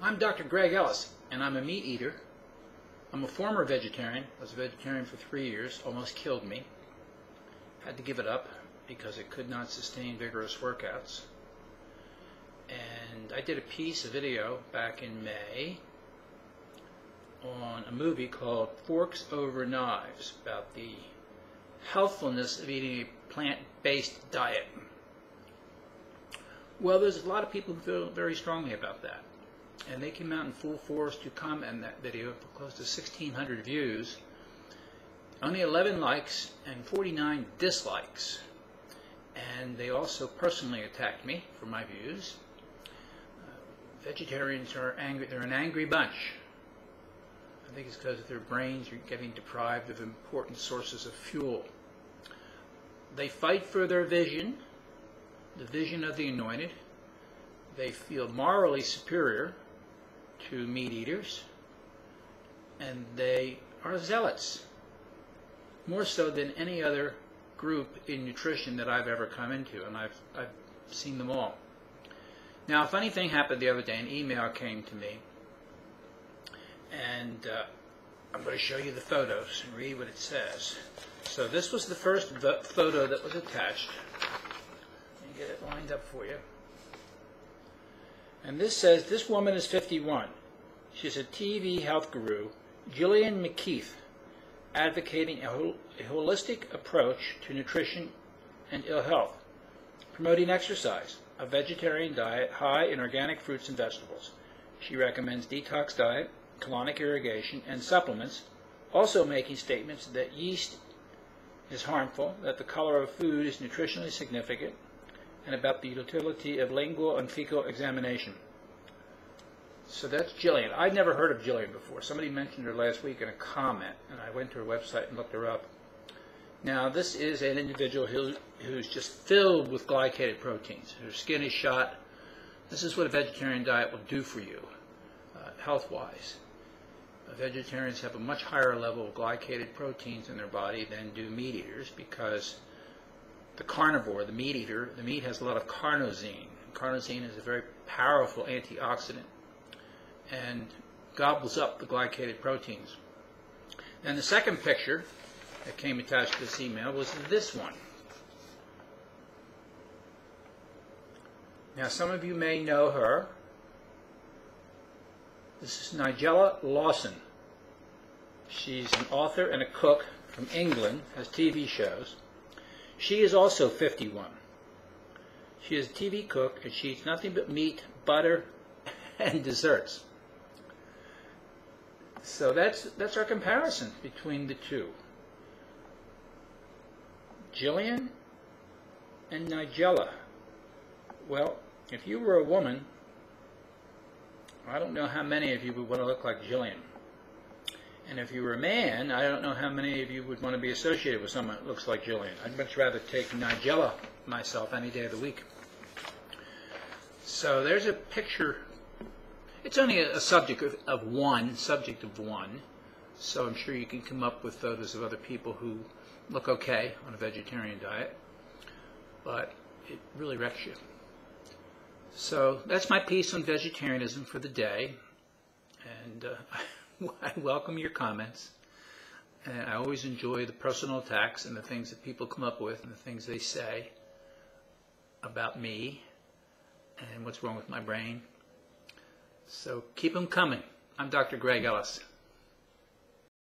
I'm Dr. Greg Ellis, and I'm a meat eater. I'm a former vegetarian. I was a vegetarian for 3 years, almost killed me. Had to give it up because it could not sustain vigorous workouts. And I did a video back in May on a movie called Forks Over Knives about the healthfulness of eating a plant-based diet. Well, there's a lot of people who feel very strongly about that. And they came out in full force to comment on that video for close to 1,600 views. Only 11 likes and 49 dislikes. And they also personally attacked me for my views. Vegetarians are angry. They're an angry bunch. I think it's because their brains are getting deprived of important sources of fuel. They fight for their vision, the vision of the Anointed. They feel morally superior to meat eaters, and they are zealots, more so than any other group in nutrition that I've ever come into, and I've seen them all. Now, a funny thing happened the other day. An email came to me, and I'm going to show you the photos and read what it says. So this was the first photo that was attached. Let me get it lined up for you. And this says, this woman is 51. She's a TV health guru, Gillian McKeith, advocating a holistic approach to nutrition and ill health, promoting exercise, a vegetarian diet high in organic fruits and vegetables. She recommends detox diet, colonic irrigation, and supplements, also making statements that yeast is harmful, that the color of food is nutritionally significant, and about the utility of lingual and fecal examination. So that's Jillian. I'd never heard of Jillian before. Somebody mentioned her last week in a comment, and I went to her website and looked her up. Now, this is an individual who's just filled with glycated proteins. Her skin is shot. This is what a vegetarian diet will do for you, health-wise. Vegetarians have a much higher level of glycated proteins in their body than do meat eaters, because the carnivore, the meat eater, the meat has a lot of carnosine. Carnosine is a very powerful antioxidant and gobbles up the glycated proteins. And the second picture that came attached to this email was this one. Now, some of you may know her. This is Nigella Lawson. She's an author and a cook from England, has TV shows. She is also 51. She is a TV cook, and she eats nothing but meat, butter, and desserts. So that's our comparison between the two. Jillian and Nigella. Well, if you were a woman, I don't know how many of you would want to look like Jillian. And if you were a man, I don't know how many of you would want to be associated with someone that looks like Jillian. I'd much rather take Nigella myself any day of the week. So there's a picture. It's only a subject of one, so I'm sure you can come up with photos of other people who look okay on a vegetarian diet, but it really wrecks you. So that's my piece on vegetarianism for the day, and I welcome your comments, and I always enjoy the personal attacks and the things that people come up with and the things they say about me and what's wrong with my brain. So keep them coming. I'm Dr. Greg Ellis.